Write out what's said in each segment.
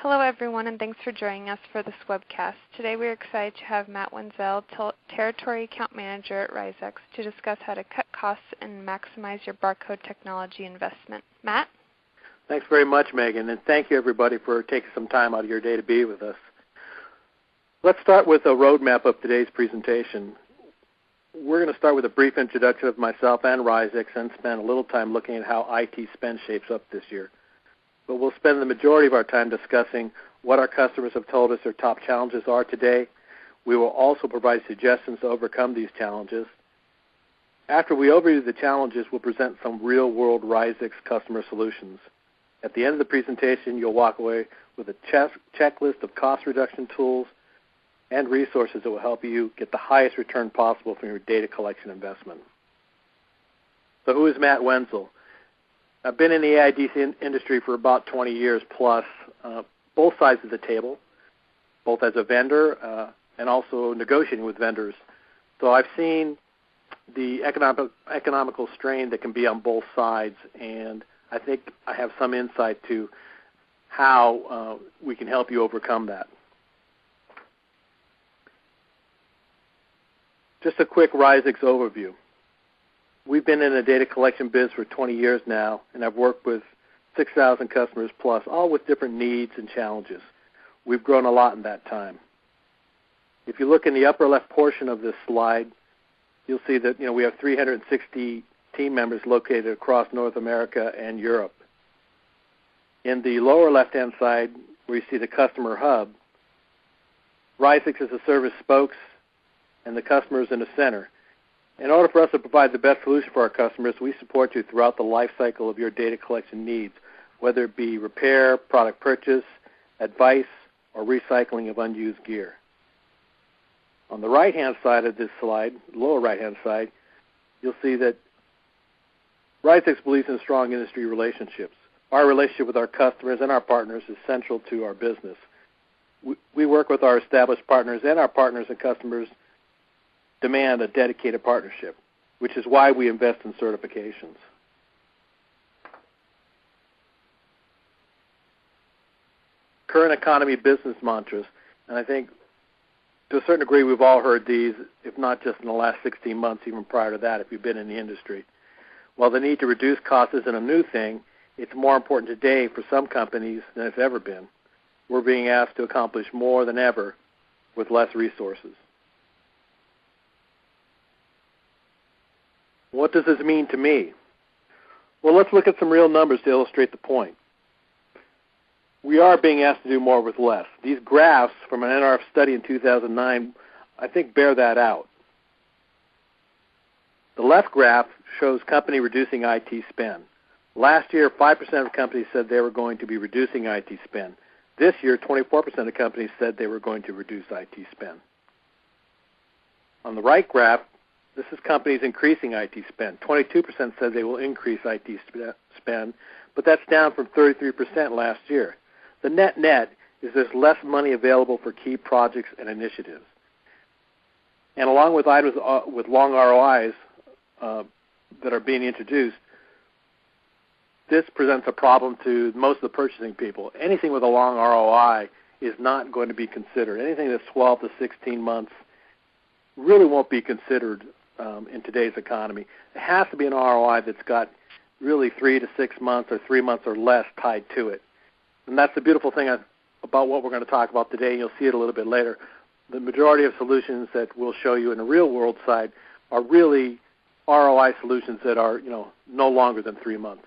Hello everyone, and thanks for joining us for this webcast. Today we are excited to have Matt Wenzel, Territory Account Manager at Ryzex, to discuss how to cut costs and maximize your barcode technology investment. Matt? Thanks very much, Megan, and thank you everybody for taking some time out of your day to be with us. Let's start with a roadmap of today's presentation. We're going to start with a brief introduction of myself and Ryzex and spend a little time looking at how IT spend shapes up this year. But we'll spend the majority of our time discussing what our customers have told us their top challenges are today. We will also provide suggestions to overcome these challenges. After we overview the challenges, we'll present some real-world Ryzex customer solutions. At the end of the presentation, you'll walk away with a checklist of cost reduction tools and resources that will help you get the highest return possible from your data collection investment. So who is Matt Wenzel? I've been in the AIDC industry for about 20 years plus, both sides of the table, both as a vendor and also negotiating with vendors. So I've seen the economical strain that can be on both sides, and I think I have some insight to how we can help you overcome that. Just a quick Ryzex overview. We've been in the data collection biz for 20 years now, and I've worked with 6,000 customers plus, all with different needs and challenges. We've grown a lot in that time. If you look in the upper left portion of this slide, you'll see that we have 360 team members located across North America and Europe. In the lower left-hand side, where you see the customer hub, Ryzex is the service spokes, and the customer is in the center. In order for us to provide the best solution for our customers, we support you throughout the life cycle of your data collection needs, whether it be repair, product purchase, advice, or recycling of unused gear. On the right-hand side of this slide, lower right-hand side, you'll see that Ryzex believes in strong industry relationships. Our relationship with our customers and our partners is central to our business. We work with our established partners, and our partners and customers demand a dedicated partnership, which is why we invest in certifications. Current economy business mantras, and I think to a certain degree we've all heard these, if not just in the last 16 months, even prior to that if you've been in the industry. While the need to reduce costs isn't a new thing, it's more important today for some companies than it's ever been. We're being asked to accomplish more than ever with less resources. What does this mean to me? Well, let's look at some real numbers to illustrate the point. We are being asked to do more with less. These graphs from an NRF study in 2009, I think, bear that out. The left graph shows company reducing IT spend. Last year, 5% of companies said they were going to be reducing IT spend. This year, 24% of companies said they were going to reduce IT spend. On the right graph, this is companies increasing IT spend. 22% said they will increase IT spend, but that's down from 33% last year. The net is there's less money available for key projects and initiatives. And along with items with long ROIs that are being introduced, this presents a problem to most of the purchasing people. Anything with a long ROI is not going to be considered. Anything that's 12 to 16 months really won't be considered in today's economy. It has to be an ROI that's got really 3 to 6 months or 3 months or less tied to it. And that's the beautiful thing about what we're going to talk about today, and you'll see it a little bit later. The majority of solutions that we'll show you in the real world side are really ROI solutions that are no longer than 3 months.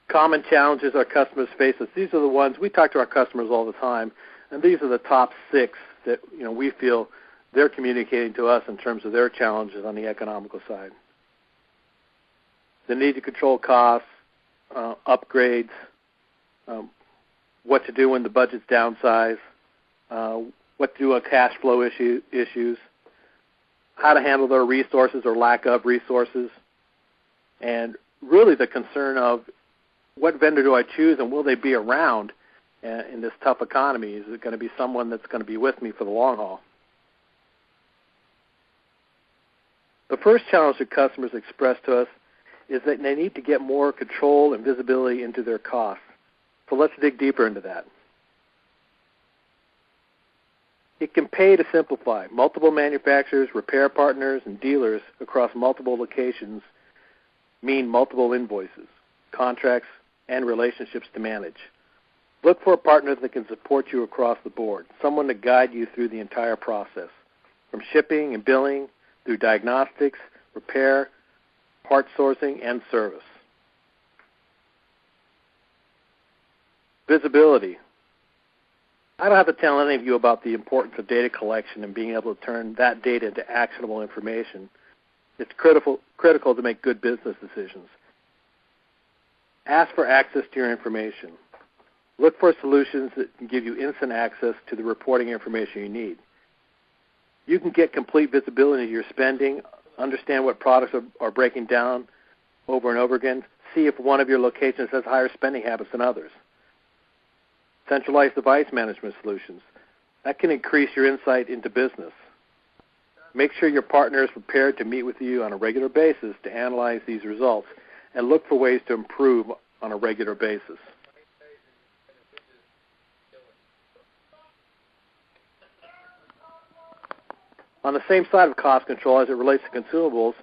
Common challenges our customers face. These are the ones we talk to our customers all the time, and these are the top 6 that we feel they're communicating to us in terms of their challenges on the economical side. The need to control costs, upgrades, what to do when the budget's downsized, what to do on cash flow issues, how to handle their resources or lack of resources, and really the concern of what vendor do I choose and will they be around in this tough economy? Is it going to be someone that's going to be with me for the long haul? The first challenge that customers express to us is that they need to get more control and visibility into their costs. So let's dig deeper into that. It can pay to simplify. Multiple manufacturers, repair partners, and dealers across multiple locations mean multiple invoices, contracts, and relationships to manage. Look for a partner that can support you across the board, someone to guide you through the entire process, from shipping and billing through diagnostics, repair, part sourcing, and service. Visibility. I don't have to tell any of you about the importance of data collection and being able to turn that data into actionable information. It's critical to make good business decisions. Ask for access to your information. Look for solutions that can give you instant access to the reporting information you need. You can get complete visibility into your spending, understand what products are breaking down over and over again, see if one of your locations has higher spending habits than others. Centralized device management solutions. That can increase your insight into business. Make sure your partner is prepared to meet with you on a regular basis to analyze these results and look for ways to improve on a regular basis. On the same side of cost control as it relates to consumables,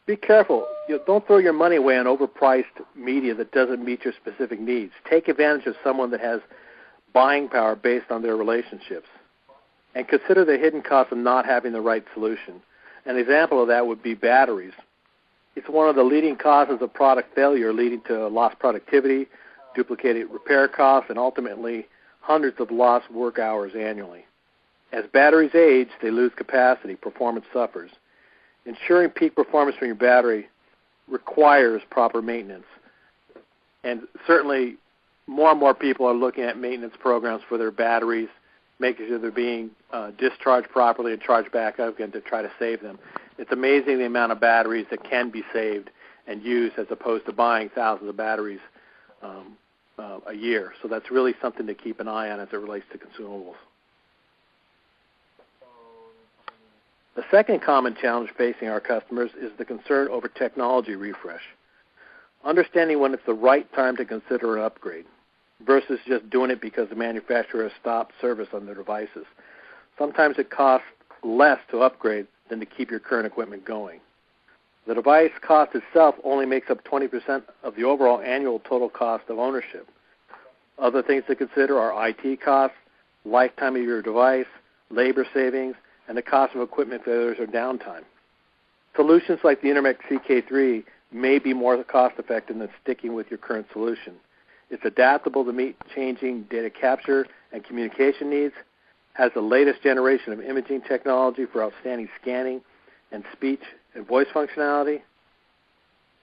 be careful. Don't throw your money away on overpriced media that doesn't meet your specific needs. Take advantage of someone that has buying power based on their relationships. And consider the hidden cost of not having the right solution. An example of that would be batteries. It's one of the leading causes of product failure, leading to lost productivity, duplicated repair costs, and ultimately hundreds of lost work hours annually. As batteries age, they lose capacity, performance suffers. Ensuring peak performance from your battery requires proper maintenance. And certainly more and more people are looking at maintenance programs for their batteries, making sure they're being discharged properly and charged back up again to try to save them. It's amazing the amount of batteries that can be saved and used as opposed to buying thousands of batteries a year. So that's really something to keep an eye on as it relates to consumables. The second common challenge facing our customers is the concern over technology refresh. Understanding when it's the right time to consider an upgrade versus just doing it because the manufacturer has stopped service on their devices. Sometimes it costs less to upgrade than to keep your current equipment going. The device cost itself only makes up 20% of the overall annual total cost of ownership. Other things to consider are IT costs, lifetime of your device, labor savings, and the cost of equipment failures or downtime. Solutions like the Intermec CK3 may be more cost-effective than sticking with your current solution. It's adaptable to meet changing data capture and communication needs, has the latest generation of imaging technology for outstanding scanning and speech and voice functionality,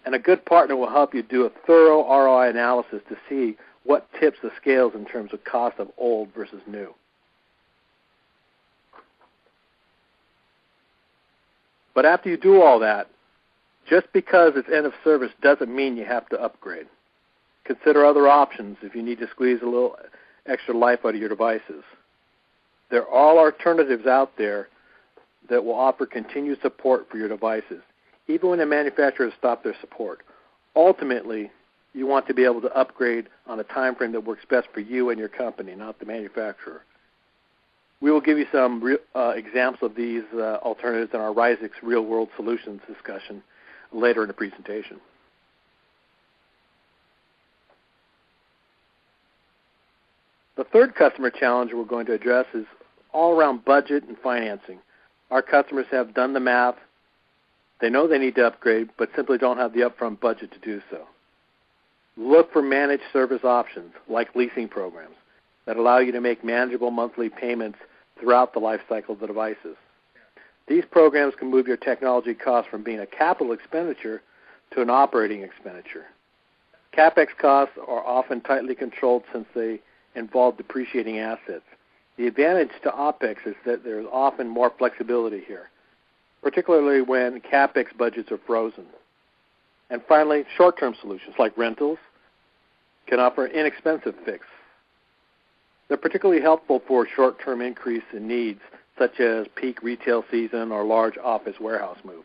and a good partner will help you do a thorough ROI analysis to see what tips the scales in terms of cost of old versus new. But after you do all that, just because it's end of service doesn't mean you have to upgrade. Consider other options if you need to squeeze a little extra life out of your devices. There are alternatives out there that will offer continued support for your devices, even when the manufacturer has stopped their support. Ultimately, you want to be able to upgrade on a time frame that works best for you and your company, not the manufacturer. We will give you some examples of these alternatives in our Ryzex real-world solutions discussion later in the presentation. The third customer challenge we're going to address is all around budget and financing. Our customers have done the math. They know they need to upgrade, but simply don't have the upfront budget to do so. Look for managed service options like leasing programs that allow you to make manageable monthly payments throughout the life cycle of the devices. These programs can move your technology costs from being a capital expenditure to an operating expenditure. CapEx costs are often tightly controlled since they involve depreciating assets. The advantage to OpEx is that there's often more flexibility here, particularly when CapEx budgets are frozen. And finally, short-term solutions like rentals can offer an inexpensive fix. They're particularly helpful for short-term increase in needs, such as peak retail season or large office warehouse move.